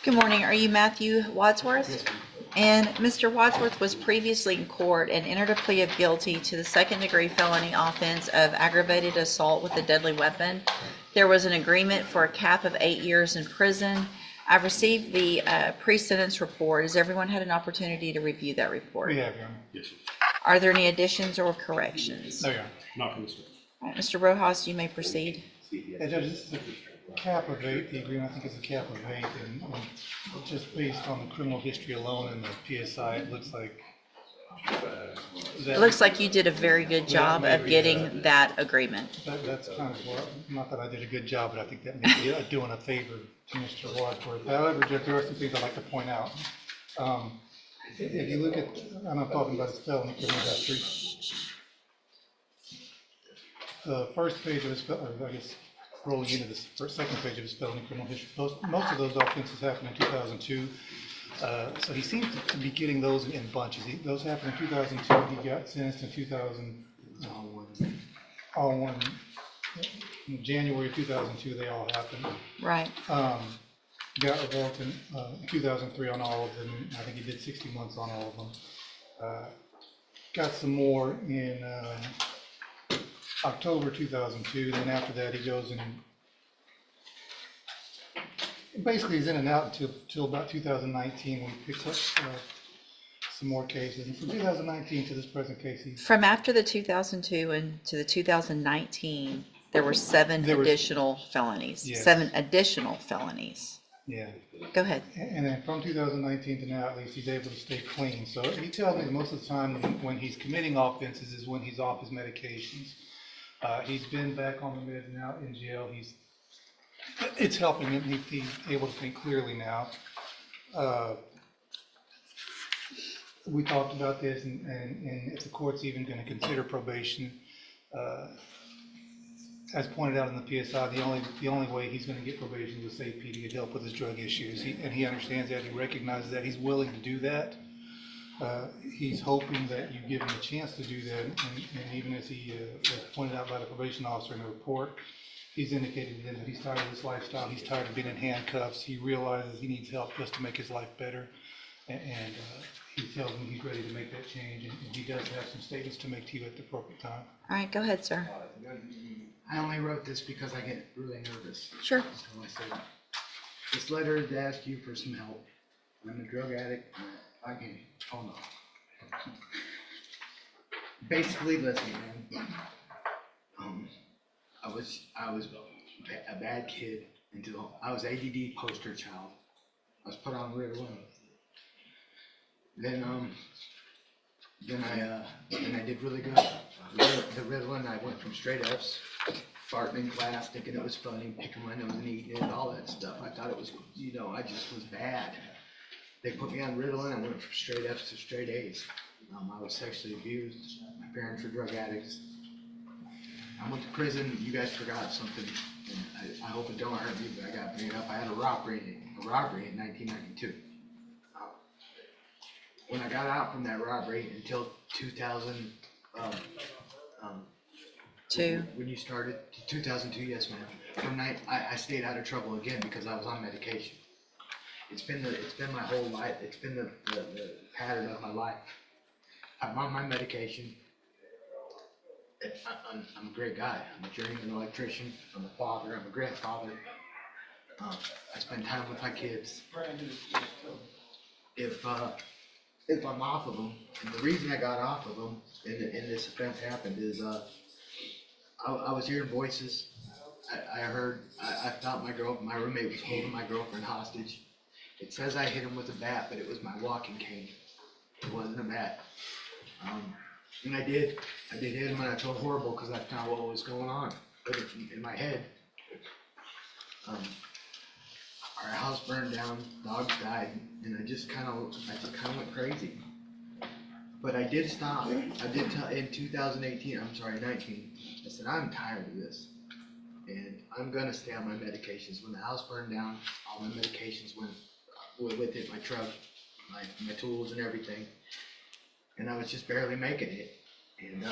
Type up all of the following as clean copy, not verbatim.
Good morning. Are you Matthew Wadsworth? Yes, ma'am. And Mr. Wadsworth was previously in court and entered a plea of guilty to the second-degree felony offense of aggravated assault with a deadly weapon. There was an agreement for a cap of 8 years in prison. I've received the pre-sentence report. Has everyone had an opportunity to review that report? We have, Your Honor. Yes, sir. Are there any additions or corrections? No, Your Honor. Not from the state. All right, Mr. Rojas, you may proceed. Yeah, Judge, this is a cap of 8. The agreement, I think, is a cap of 8, and just based on the criminal history alone and the PSI, it looks like It looks like you did a very good job of getting that agreement. that's kind of what, not that I did a good job, but I think that may be doing a favor to Mr. Wadsworth. However, Judge, there are some things I'd like to point out. If you look at, and I'm talking about his felony criminal history, the first page of his, I guess, rolling into the second page of his felony criminal history, most of those offenses happened in 2002. So he seems to be getting those in bunches. Those happened in 2002. He got sentenced in 2000, all one, in January of 2002. They all happened. Right. Got revoked in 2003 on all of them. I think he did 60 months on all of them. Got some more in October 2002. Then after that, he goes and basically he's in and out until about 2019 when he picks up some more cases. And from 2019 to this present case, From after the 2002 and to the 2019, there were seven additional felonies. Yes. 7 additional felonies. yeah. Go ahead. And then from 2019 to now, at least, he's able to stay clean. So he tells me that most of the time when he's committing offenses is when he's off his medications. He's been back on the meds now in jail. It's helping him. He's able to think clearly now. We talked about this, and if the court's even going to consider probation, as pointed out in the PSI, the only way he's going to get probation is with safety to get help with his drug issues. He understands that. He recognizes that. He's willing to do that. He's hoping that you give him a chance to do that, and even as he was pointed out by the probation officer in the report, he's indicated then that he's tired of this lifestyle. He's tired of being in handcuffs. He realizes he needs help just to make his life better, and he tells me he's ready to make that change, and he does have some statements to make to you at the appropriate time. All right, go ahead, sir. I only wrote this because I get really nervous. Sure. So I said, this letter is to ask you for some help. I'm a drug addict. I can't. Hold on. Basically, listen, man. I was a bad kid until I was ADD poster child. I was put on Ritalin. Then I did really good. The Ritalin, I went from straight F's, farting in class, thinking it was funny, picking my nose and eating it, all that stuff. I thought it was, I just was bad. They put me on Ritalin, I went from straight F's to straight A's. I was sexually abused. My parents were drug addicts. I went to prison. You guys forgot something, and I hope it don't hurt me, but I got bring it up. I had a robbery in 1992. When I got out from that robbery until 2. when you started, 2002, yes ma'am. I stayed out of trouble again because I was on medication. It's been my whole life. It's been the pattern of my life. I'm on my medication. I'm a great guy. I'm a journeyman electrician. I'm a father. I'm a grandfather. I spend time with my kids. If I'm off of them, and the reason I got off of them and this offense happened is I was hearing voices. I thought my roommate was holding my girlfriend hostage. It says I hit him with a bat, but it was my walking cane. It wasn't a bat. And I did hit him, and I felt horrible because I found what was going on. But in my head, our house burned down, dogs died, and I just kind of went crazy. But I did stop. I did tell in 2018. 19. I said I'm tired of this, and I'm gonna stay on my medications. When the house burned down, all my medications went with it. My truck, my tools, and everything. And I was just barely making it. And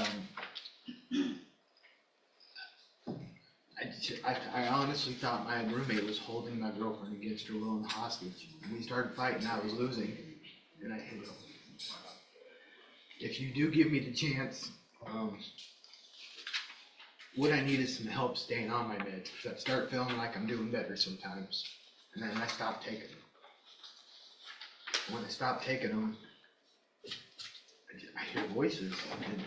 I honestly thought my roommate was holding my girlfriend against her will and hostage. When we started fighting, I was losing, and I hit him. If you do give me the chance, what I need is some help staying on my meds. I start feeling like I'm doing better sometimes, and then I stop taking them. When I stop taking them, I hear voices,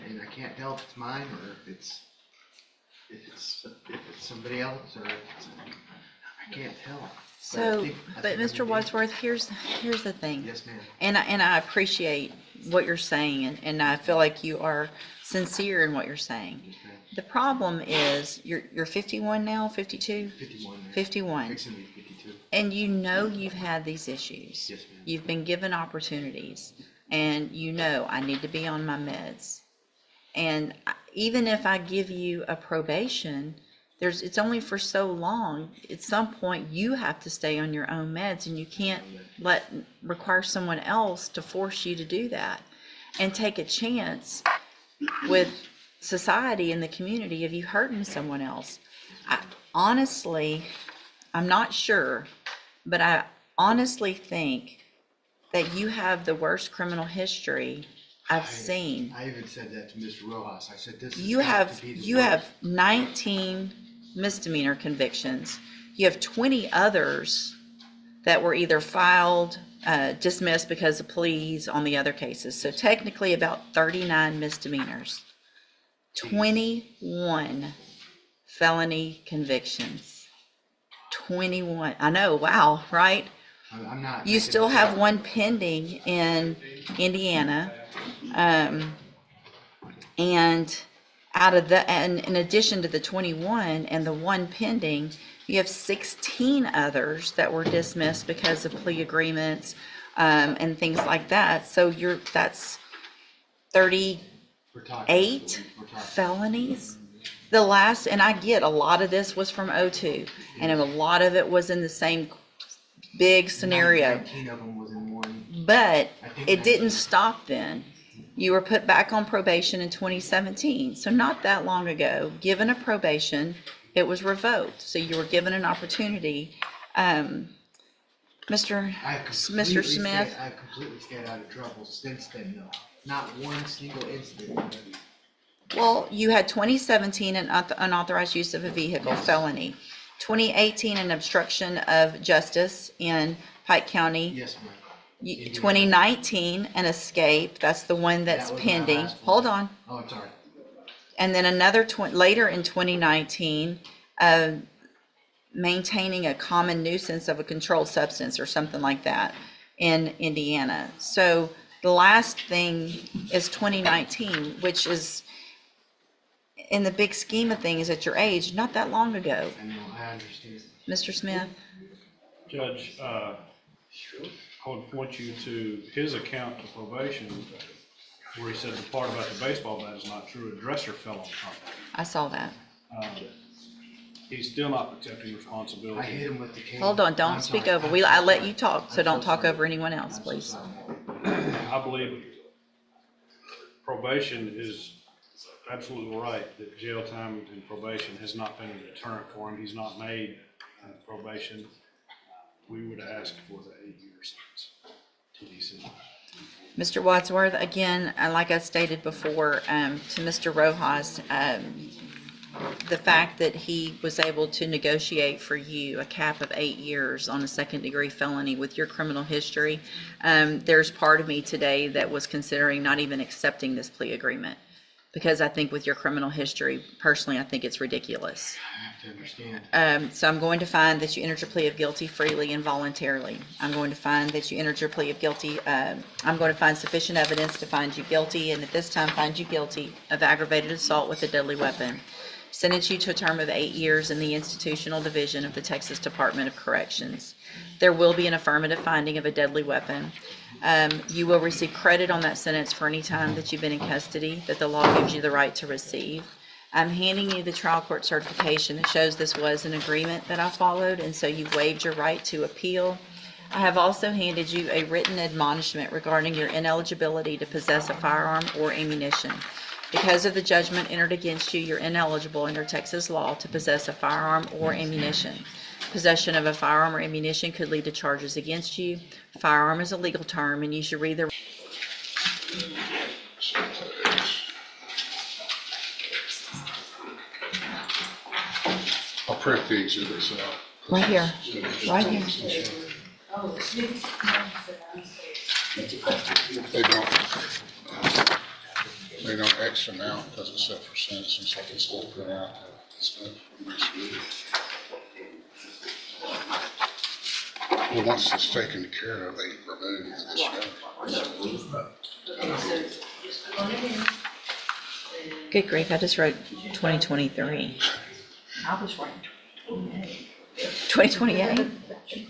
and I can't tell if it's mine or if it's somebody else, or if it's, I can't tell. So, but Mr. Wadsworth, here's the thing. Yes, ma'am. And I appreciate what you're saying, and I feel like you are sincere in what you're saying. Yes, ma'am. The problem is you're 51 now, 52? 51. ma'am. 51. Fixing to be 52. And you know you've had these issues. Yes, ma'am. You've been given opportunities, and you know I need to be on my meds. And even if I give you a probation, it's only for so long. At some point, you have to stay on your own meds, and you can't require someone else to force you to do that and take a chance with society and the community of you hurting someone else. Honestly, I'm not sure, but I honestly think that you have the worst criminal history I've seen. I even said that to Mr. Rojas. I said, this You have 19 misdemeanor convictions. You have 20 others that were either filed, dismissed because of pleas on the other cases. So technically about 39 misdemeanors, 21 felony convictions, 21. I know, wow, right? I'm not. You still have one pending in Indiana. And out of the, and in addition to the 21 and the one pending, you have 16 others that were dismissed because of plea agreements, and things like that. So that's 38 felonies. The last, and I get a lot of this was from '02, and a lot of it was in the same big scenario. 19 of them was in one. But it didn't stop then. You were put back on probation in 2017. So not that long ago, given a probation, it was revoked. So you were given an opportunity. Mr. Smith? I've completely stayed out of trouble since then, though. Not one single incident. Well, you had 2017 an unauthorized use of a vehicle felony. 2018 an obstruction of justice in Pike County. Yes, ma'am. 2019 an escape. That's the one that's That was my pending. last one. Hold on. Oh, I'm sorry. And then another later in 2019, maintaining a common nuisance of a controlled substance or something like that in Indiana. So the last thing is 2019, which is, in the big scheme of things at your age, not that long ago. I know, I understand. Mr. Smith? Judge, I would point you to his account to probation where he said the part about the baseball bat is not true. A dresser fell on top of I saw that. it. He's still not accepting responsibility. I hit him with the cane. Hold on, I'm don't sorry. speak over. I'm so I let sorry. you talk, so I'm don't so talk sorry. over anyone else, I'm so please. sorry. I believe probation is absolutely right, that jail time and probation has not been a deterrent for him. He's not made probation. We would ask for the 8-year sentence to be sent. Mr. Wadsworth, again, like I stated before, to Mr. Rojas, the fact that he was able to negotiate for you a cap of 8 years on a second-degree felony with your criminal history, there's part of me today that was considering not even accepting this plea agreement, because I think with your criminal history, personally, I think it's ridiculous. I have to understand. So I'm going to find that you entered your plea of guilty freely and voluntarily. I'm going to find that you entered your plea of guilty. I'm going to find sufficient evidence to find you guilty, and at this time find you guilty of aggravated assault with a deadly weapon. Sentence you to a term of 8 years in the institutional division of the Texas Department of Corrections. There will be an affirmative finding of a deadly weapon. You will receive credit on that sentence for any time that you've been in custody that the law gives you the right to receive. I'm handing you the trial court certification that shows this was an agreement that I followed, and so you've waived your right to appeal. I have also handed you a written admonishment regarding your ineligibility to possess a firearm or ammunition. Because of the judgment entered against you, you're ineligible under Texas law to possess a firearm or ammunition. Possession of a firearm or ammunition could lead to charges against you. Firearm is a legal term, and you should read the I'll print the exhibits out. right here, right here. They don't X them out because it's set for sentencing, so I can still print out that stuff from this week. Well, once it's taken care of, they remove this. Good grief, I just wrote 2023. I was writing 2028?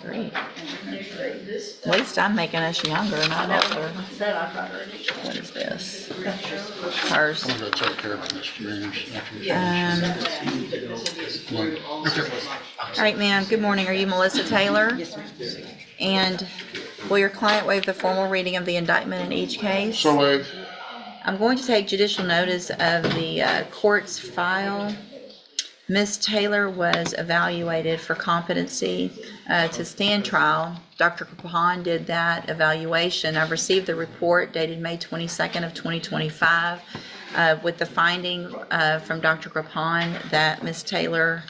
Great. At least I'm making us younger, not older. said I tried to. What is this? Hers. I'm gonna take care of it, Mr. Mayor. All right, ma'am, good morning. Are you Melissa Taylor? Yes, ma'am. And will your client waive the formal reading of the indictment in each case? So waive. I'm going to take judicial notice of the court's file. Ms. Taylor was evaluated for competency to stand trial. Dr. Capon did that evaluation. I've received the report dated May 22nd of 2025 with the finding from Dr. Capon that Ms. Taylor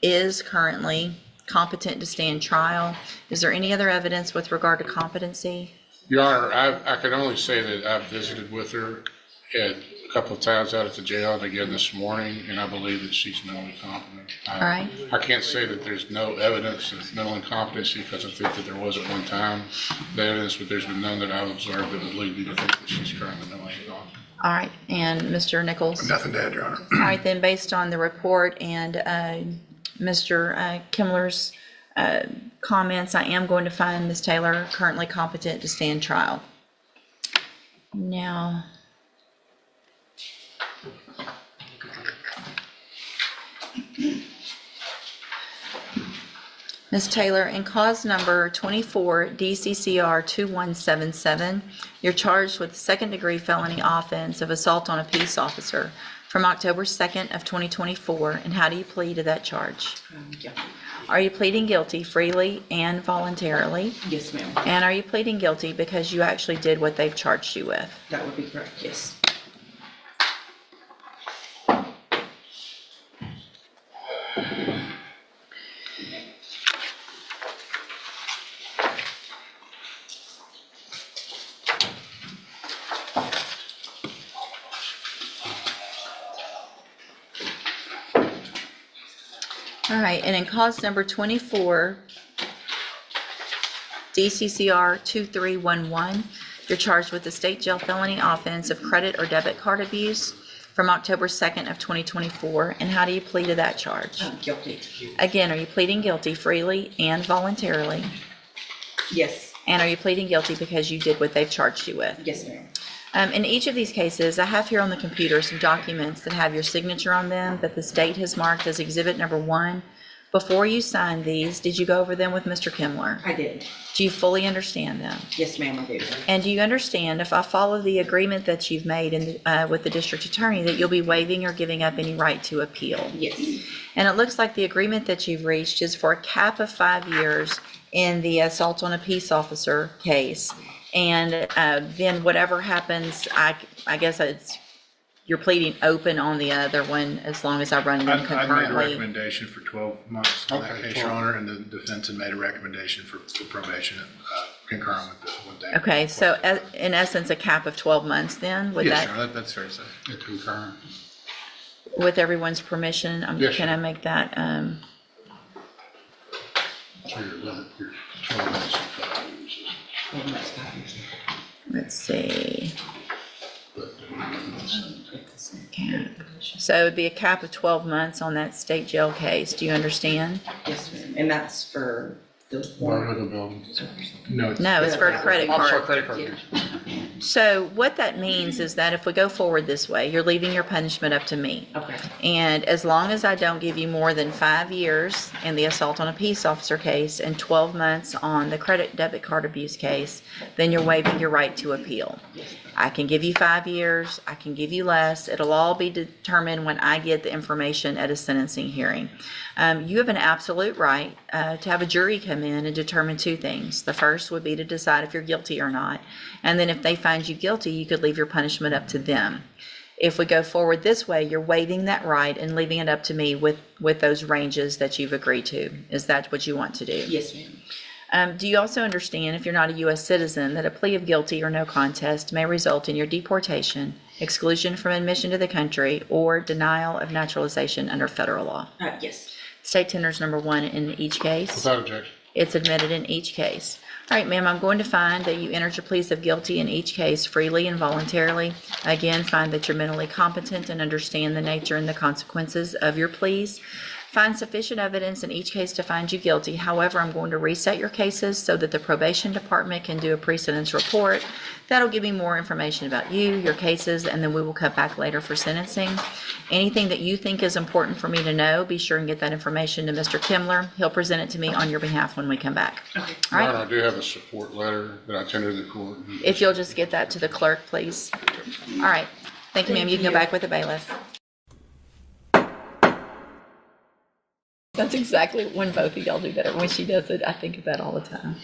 is currently competent to stand trial. Is there any other evidence with regard to competency? Your Honor, I can only say that I've visited with her a couple of times out at the jail and again this morning, and I believe that she's mentally competent. All right. I can't say that there's no evidence of mental incompetency because I think that there was at one time the evidence, but there's been none that I've observed that would lead me to think that she's currently mentally incompetent. All right, and Mr. Nichols? Nothing to add, Your Honor. All right, then, based on the report and Mr. Kimler's comments, I am going to find Ms. Taylor currently competent to stand trial. Now, Ms. Taylor, in cause number 24 DCCR 2177, you're charged with second-degree felony offense of assault on a peace officer from October 2nd of 2024, and how do you plead to that charge? Guilty. Are you pleading guilty freely and voluntarily? Yes, ma'am. And are you pleading guilty because you actually did what they've charged you with? That would be correct, yes. All right, and in cause number 24, DCCR 2311, you're charged with the state jail felony offense of credit or debit card abuse from October 2nd of 2024, and how do you plead to that charge? Guilty. Again, are you pleading guilty freely and voluntarily? Yes, And are you pleading guilty because you did what they've charged you with? yes, ma'am. In each of these cases, I have here on the computer some documents that have your signature on them that the state has marked as exhibit number 1. Before you signed these, did you go over them with Mr. Kimler? I did. Do you fully understand them? Yes, ma'am, I do. And do you understand, if I follow the agreement that you've made with the district attorney, that you'll be waiving or giving up any right to appeal? Yes, And it looks like the agreement that you've reached is for a cap of 5 years in the assault on a peace officer case. And then whatever happens, I guess you're pleading open on the other one as long as I run them I made a concurrently. recommendation for 12 months on that Okay, case, 12. Your Honor, and the defense had made a recommendation for probation concurrent with what they. Okay, so in essence, a cap of 12 months then? Would Yes, that, Your Honor, that's fair to say. Yeah, concurrent. with everyone's permission, Yes, can sir. I make that? So you're 12 months and 5 years. well, that's fine. Let's see. But, Cap. So it would be a cap of 12 months on that state jail case. Do you understand? Yes, ma'am. And that's for the One one. of the building. No, it's No, it's for a credit I'm sorry, card. credit card. Yeah. So what that means is that if we go forward this way, you're leaving your punishment up to me. Okay. And as long as I don't give you more than 5 years in the assault on a peace officer case and 12 months on the credit debit card abuse case, then you're waiving your right to appeal. I can give you 5 years, I can give you less. It'll all be determined when I get the information at a sentencing hearing. You have an absolute right to have a jury come in and determine 2 things. The first would be to decide if you're guilty or not. And then if they find you guilty, you could leave your punishment up to them. If we go forward this way, you're waiving that right and leaving it up to me with those ranges that you've agreed to. Is that what you want to do? Yes, ma'am. Do you also understand, if you're not a U.S. citizen, that a plea of guilty or no contest may result in your deportation, exclusion from admission to the country, or denial of naturalization under federal law? Yes. State tenders number 1 in each case. Without objection. It's admitted in each case. All right, ma'am, I'm going to find that you entered your pleas of guilty in each case freely and voluntarily. Again, find that you're mentally competent and understand the nature and the consequences of your pleas. Find sufficient evidence in each case to find you guilty. However, I'm going to reset your cases so that the probation department can do a pre-sentence report. That'll give me more information about you, your cases, and then we will come back later for sentencing. Anything that you think is important for me to know, be sure and get that information to Mr. Kimler. He'll present it to me on your behalf when we come back. All Your right? Honor, I do have a support letter that I tendered to the court. If you'll just get that to the clerk, please. All right. Thank you, ma'am. You can go back with the bailiff. That's exactly when both of y'all do that. When she does it, I think of that all the time.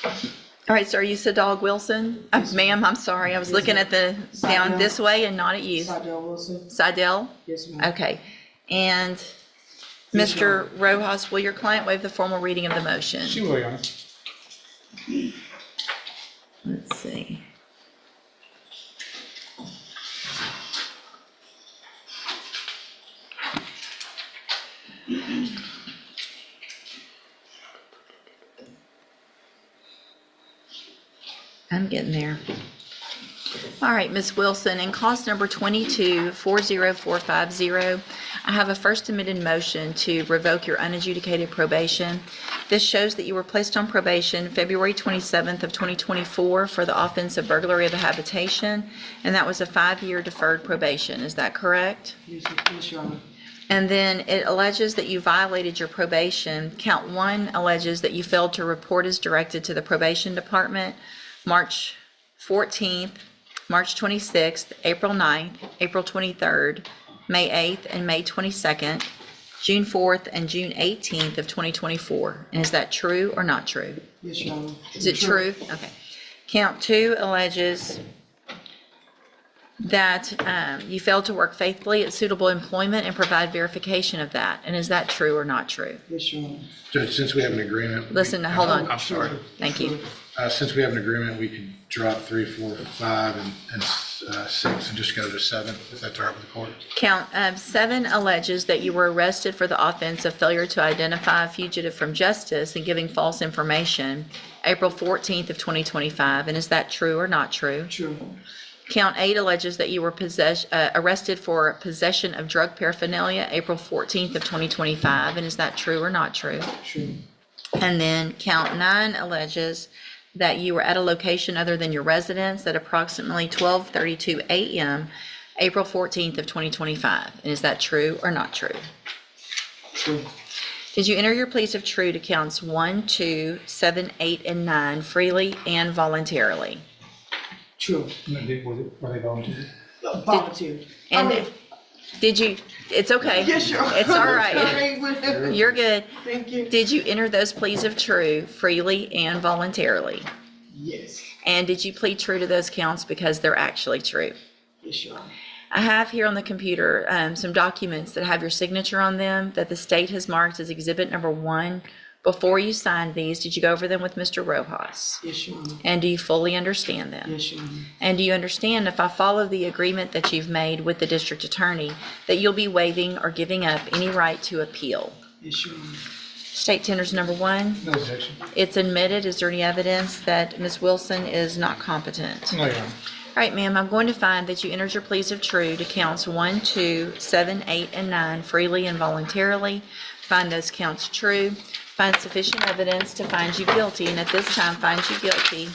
All right, so are you Sadog Wilson? Ma'am, I'm sorry. I was looking at the down this way and not at you. Sydell Wilson? Sidell? Yes, ma'am. Okay. And Yes, Mr. Rojas, will your client waive the formal reading of the motion? She will, Your Honor. Let's see. I'm getting there. All right, Ms. Wilson, in cause number 22-40450, I have a first amended motion to revoke your unadjudicated probation. This shows that you were placed on probation February 27th of 2024 for the offense of burglary of a habitation, and that was a 5-year deferred probation. Is that correct? Yes, Your Honor. And then it alleges that you violated your probation. Count 1 alleges that you failed to report as directed to the probation department March 14th, March 26th, April 9th, April 23rd, May 8th, and May 22nd, June 4th, and June 18th of 2024. And is that true or not true? Yes, Your Honor. Is it true? Okay. Count 2 alleges that you failed to work faithfully at suitable employment and provide verification of that. And is that true or not true? Yes, Your Honor. Judge, since we have an agreement. Listen, hold on. I'm sorry. Thank you. Since we have an agreement, we could drop 3, 4, 5, and 6, and just go to 7, if that's all right with the court. Count 7 alleges that you were arrested for the offense of failure to identify a fugitive from justice and giving false information, April 14th of 2025. And is that true or not true? True. Count 8 alleges that you were arrested for possession of drug paraphernalia, April 14th of 2025. And is that true or not true? True. And then count 9 alleges that you were at a location other than your residence at approximately 12:32 a.m., April 14th of 2025. And is that true or not true? True. Did you enter your pleas of true to counts 1, 2, 7, 8, and 9 freely and voluntarily? True. Were they volunteer? Volunteer. And did you, it's okay. Yes, Your Honor. It's all right. Sorry. You're good. Thank you. Did you enter those pleas of true freely and voluntarily? Yes. And did you plead true to those counts because they're actually true? Yes, Your Honor. I have here on the computer some documents that have your signature on them that the state has marked as exhibit number 1. Before you signed these, did you go over them with Mr. Rojas? Yes, Your Honor. And do you fully understand them? Yes, Your Honor. And do you understand, if I follow the agreement that you've made with the district attorney, that you'll be waiving or giving up any right to appeal? Yes, Your Honor. State tenders number 1, No objection. it's admitted. Is there any evidence that Ms. Wilson is not competent? No, Your Honor. All right, ma'am, I'm going to find that you entered your pleas of true to counts 1, 2, 7, 8, and 9 freely and voluntarily. Find those counts true. Find sufficient evidence to find you guilty, and at this time, find you guilty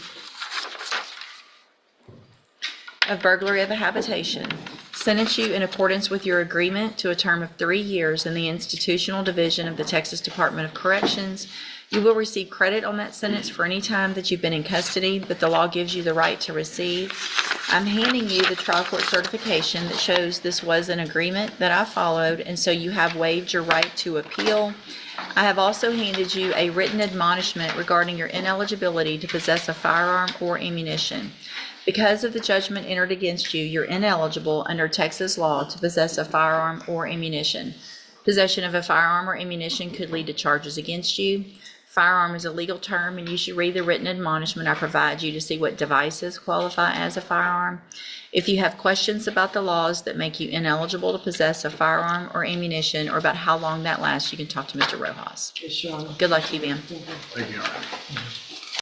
of burglary of a habitation. Sentence you in accordance with your agreement to a term of 3 years in the institutional division of the Texas Department of Corrections. You will receive credit on that sentence for any time that you've been in custody, but the law gives you the right to receive. I'm handing you the trial court certification that shows this was an agreement that I followed, and so you have waived your right to appeal. I have also handed you a written admonishment regarding your ineligibility to possess a firearm or ammunition. Because of the judgment entered against you, you're ineligible under Texas law to possess a firearm or ammunition. Possession of a firearm or ammunition could lead to charges against you. Firearm is a legal term, and you should read the written admonishment I provide you to see what devices qualify as a firearm. If you have questions about the laws that make you ineligible to possess a firearm or ammunition, or about how long that lasts, you can talk to Mr. Rojas. Yes, Your Honor. Good luck to you, ma'am. Thank you, Your Honor.